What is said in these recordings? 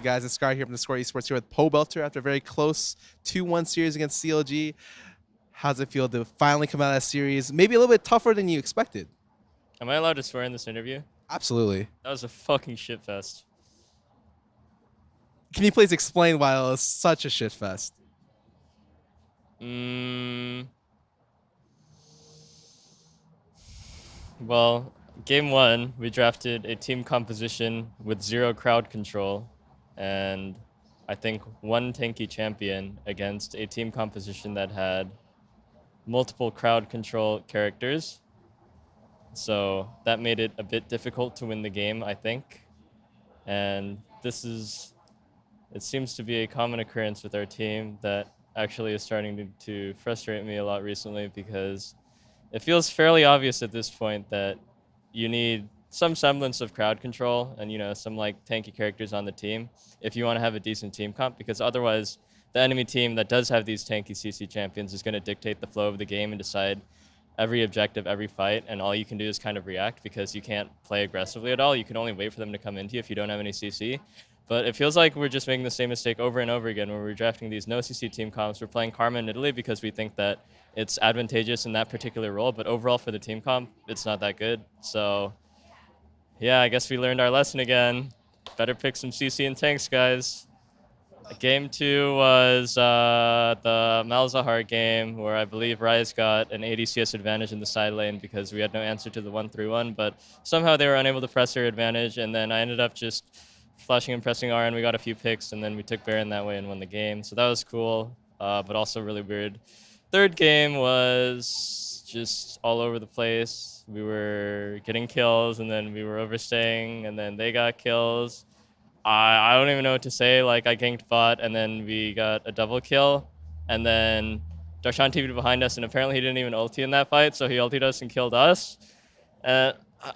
guys? It's Scar here from theScore eSports here with Pobelter after a very close 2-1 series against CLG. How's it feel to finally come out of that series? Maybe a little bit tougher than you expected. Am I allowed to swear in this interview? Absolutely. That was a fucking shitfest. Can you please explain why it was such a shitfest? Well, game one, we drafted a team composition with 0 crowd control, and I think 1 tanky champion against a team composition that had multiple crowd control characters. So that made it a bit difficult to win the game, I think. And it seems to be a common occurrence with our team that actually is starting to frustrate me a lot recently, because it feels fairly obvious at this point that you need some semblance of crowd control and, some like tanky characters on the team if you want to have a decent team comp, because otherwise the enemy team that does have these tanky CC champions is going to dictate the flow of the game and decide every objective, every fight, and all you can do is kind of react because you can't play aggressively at all. You can only wait for them to come into you if you don't have any CC. But it feels like we're just making the same mistake over and over again when we're drafting these no CC team comps. We're playing Karma in Italy because we think that it's advantageous in that particular role, but overall for the team comp, it's not that good. So yeah, I guess we learned our lesson again. Better pick some CC and tanks, guys. Game 2 was the Malzahar game where I believe Rise got an ADCS advantage in the side lane because we had no answer to the 1-3-1, but somehow they were unable to press their advantage, and then I ended up just flashing and pressing R, and we got a few picks, and then we took Baron that way and won the game. So that was cool, but also really weird. Third game was just all over the place. We were getting kills, and then we were overstaying, and then they got kills. I don't even know what to say. Like, I ganked bot, and then we got a double kill, and then Darshan TV'd behind us, and apparently he didn't even ulti in that fight, so he ultied us and killed us.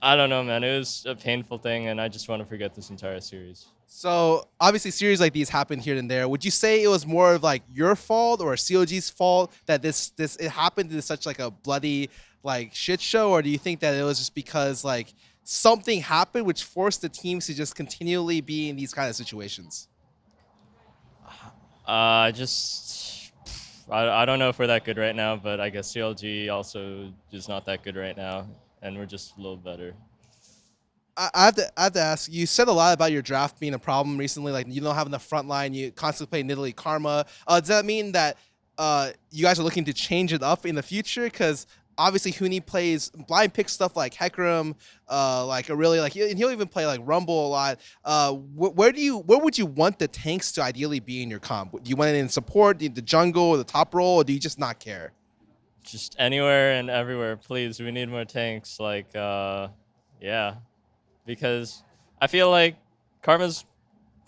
I don't know, man. It was a painful thing, and I just want to forget this entire series. So obviously series like these happen here and there. Would you say it was more of like your fault or COG's fault that it happened in such like a bloody like shit show, or do you think that it was just because like something happened which forced the teams to just continually be in these kind of situations? I don't know if we're that good right now, but I guess CLG also is not that good right now, and we're just a little better. I have to ask, you said a lot about your draft being a problem recently, like you don't have the front line, you constantly play Nidalee Karma. Does that mean that you guys are looking to change it up in the future? Because obviously Huni plays blind pick stuff like Hecarim, like a really like, and he'll even play like Rumble a lot. Where would you want the tanks to ideally be in your comp? Do you want it in support, the jungle, the top role, or do you just not care? Just anywhere and everywhere, please. We need more tanks. Like, yeah, because I feel like Karma's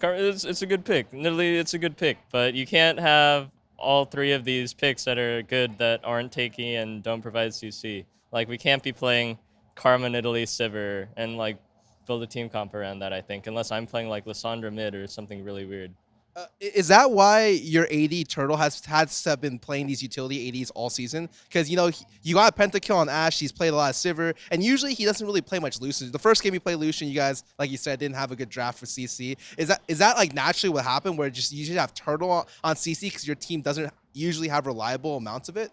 it's a good pick. Literally, it's a good pick, but you can't have all 3 of these picks that are good that aren't takey and don't provide CC. Like, we can't be playing Karma, Nidalee, Sivir, and like build a team comp around that, I think, unless I'm playing like Lissandra mid or something really weird. Is that why your AD Turtle has been playing these utility ADs all season? Because, you got a pentakill on Ashe, he's played a lot of Sivir, and usually he doesn't really play much Lucian. The first game he played Lucian, you guys, like you said, didn't have a good draft for CC. Is that like naturally what happened, where you usually have Turtle on CC because your team doesn't usually have reliable amounts of it?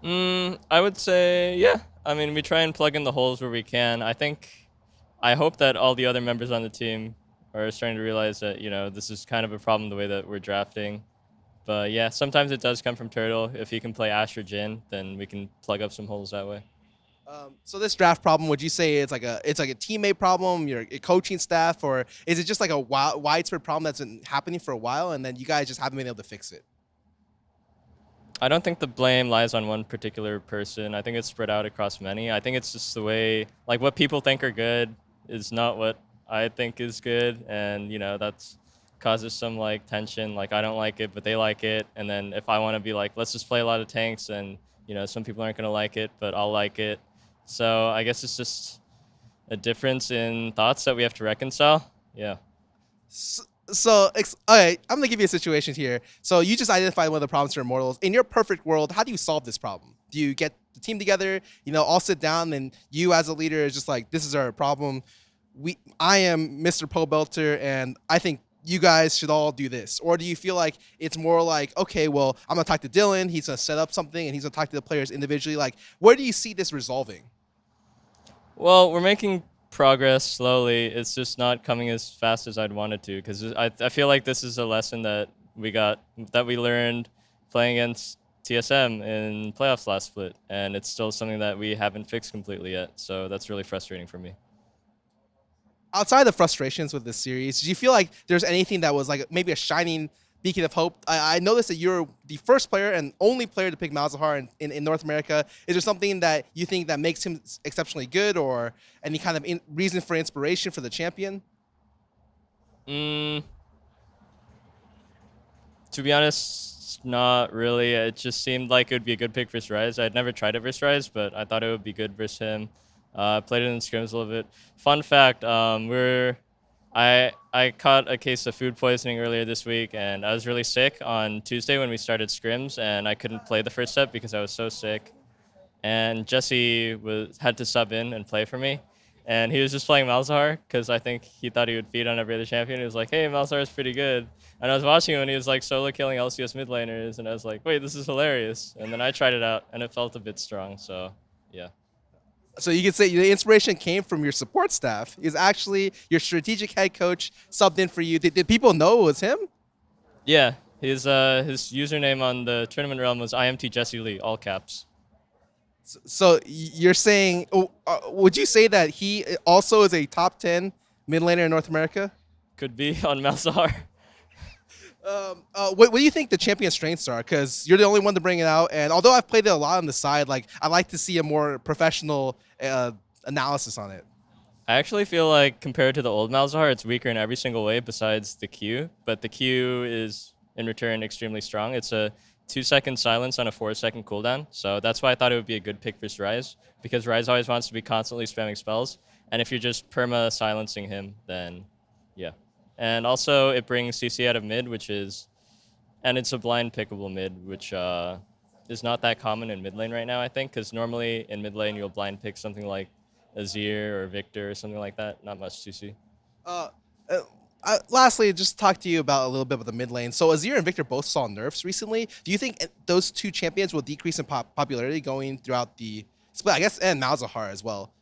I would say, yeah. I mean, we try and plug in the holes where we can. I hope that all the other members on the team are starting to realize that, this is kind of a problem the way that we're drafting. But yeah, sometimes it does come from Turtle. If he can play Ashe or Jhin, then we can plug up some holes that way. So this draft problem, would you say it's like a teammate problem, your coaching staff, or is it just like a widespread problem that's been happening for a while and then you guys just haven't been able to fix it? I don't think the blame lies on one particular person. I think it's spread out across many. I think it's just the way, like, what people think are good is not what I think is good, and that's causes some like tension. Like, I don't like it, but they like it, and then if I want to be like, let's just play a lot of tanks, and some people aren't going to like it, but I'll like it. So I guess it's just a difference in thoughts that we have to reconcile. Yeah. So, okay, I'm gonna give you a situation here. So you just identified one of the problems for Immortals. In your perfect world, how do you solve this problem? Do you get the team together, all sit down, and you as a leader is just like, this is our problem, I am Mr. Pobelter, and I think you guys should all do this? Or do you feel like it's more like, okay, well, I'm gonna talk to Dylan, he's gonna set up something, and he's gonna talk to the players individually? Like, where do you see this resolving? Well, we're making progress slowly. It's just not coming as fast as I'd want it to because I feel like this is a lesson that we learned playing against TSM in playoffs last split, and it's still something that we haven't fixed completely yet. So that's really frustrating for me. Outside of the frustrations with this series, do you feel like there's anything that was like maybe a shining beacon of hope? I noticed that you're the first player and only player to pick Malzahar in North America. Is there something that you think that makes him exceptionally good, or any kind of reason for inspiration for the champion? Mm, to be honest, not really. It just seemed like it would be a good pick versus Rise. I'd never tried it versus Rise, but I thought it would be good versus him. Played it in scrims a little bit. Fun fact: I caught a case of food poisoning earlier this week, and I was really sick on Tuesday when we started scrims, and I couldn't play the first set because I was so sick. And Jesse had to sub in and play for me. And he was just playing Malzahar because I think he thought he would feed on every other champion. He was like, hey, Malzahar is pretty good. And I was watching him and he was like solo killing LCS mid laners. And I was like, wait, this is hilarious. And then I tried it out and it felt a bit strong. So, yeah. So you could say the inspiration came from your support staff. Is actually your strategic head coach subbed in for you. Did people know it was him? Yeah. His username on the tournament realm was IMT Jesse Lee, all caps. So you're saying, would you say that he also is a top 10 mid laner in North America? Could be on Malzahar. What do you think the champion strengths are? Because you're the only one to bring it out. And although I've played it a lot on the side, like I like to see a more professional analysis on it. I actually feel like compared to the old Malzahar, it's weaker in every single way besides the Q. But the Q is, in return, extremely strong. It's a 2-second silence on a 4-second cooldown. So that's why I thought it would be a good pick versus Ryze, because Ryze always wants to be constantly spamming spells. And if you're just perma-silencing him, then yeah. And also, it brings CC out of mid, and it's a blind pickable mid, which is not that common in mid lane right now, I think, because normally in mid lane you'll blind pick something like Azir or Victor or something like that. Not much CC. Uh, Lastly, just talk to you about a little bit about the mid lane. So Azir and Victor both saw nerfs recently. Do you think those two champions will decrease in popularity going throughout the split? I guess, and Malzahar as well.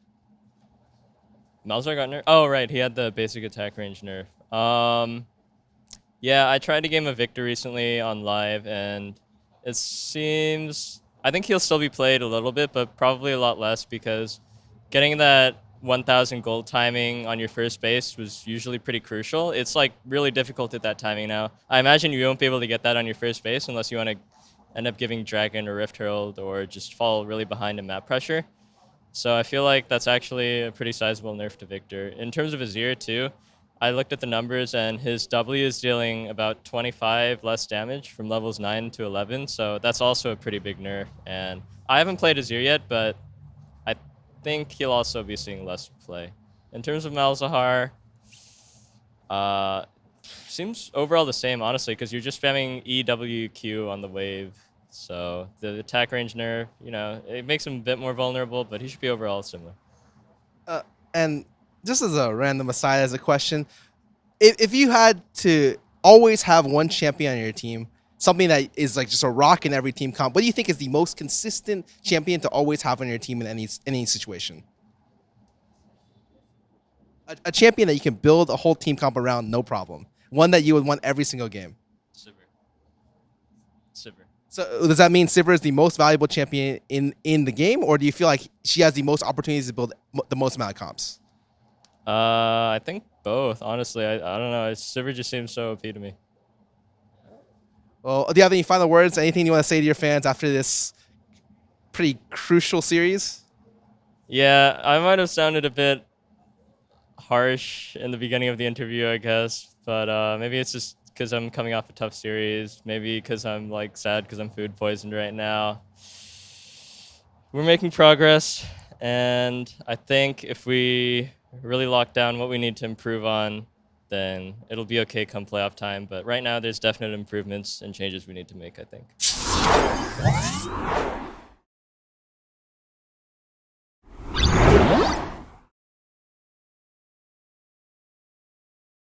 Malzahar got nerfed? Oh, right. He had the basic attack range nerf. Yeah, I tried a game of Victor recently on live, and it seems... I think he'll still be played a little bit, but probably a lot less, because getting that 1,000 gold timing on your first base was usually pretty crucial. It's like really difficult at that timing now. I imagine you won't be able to get that on your first base unless you want to end up giving Dragon or Rift Herald or just fall really behind in map pressure. So I feel like that's actually a pretty sizable nerf to Victor. In terms of Azir too, I looked at the numbers and his W is dealing about 25 less damage from levels 9 to 11, so that's also a pretty big nerf. And I haven't played Azir yet, but I think he'll also be seeing less play. In terms of Malzahar, seems overall the same, honestly, because you're just spamming EWQ on the wave. So the attack range nerf, it makes him a bit more vulnerable, but he should be overall similar. And just as a random aside, as a question, if you had to always have one champion on your team, something that is like just a rock in every team comp, what do you think is the most consistent champion to always have on your team in any situation? A champion that you can build a whole team comp around, no problem. One that you would want every single game. Sivir. So does that mean Sivir is the most valuable champion in the game, or do you feel like she has the most opportunities to build the most amount of comps? I think both, honestly. I don't know. Sivir just seems so OP to me. Well, do you have any final words? Anything you want to say to your fans after this pretty crucial series? Yeah, I might have sounded a bit harsh in the beginning of the interview, I guess. But maybe it's just because I'm coming off a tough series. Maybe because I'm like sad because I'm food poisoned right now. We're making progress, and I think if we really lock down what we need to improve on, then it'll be okay come playoff time. But right now, there's definite improvements and changes we need to make, I think.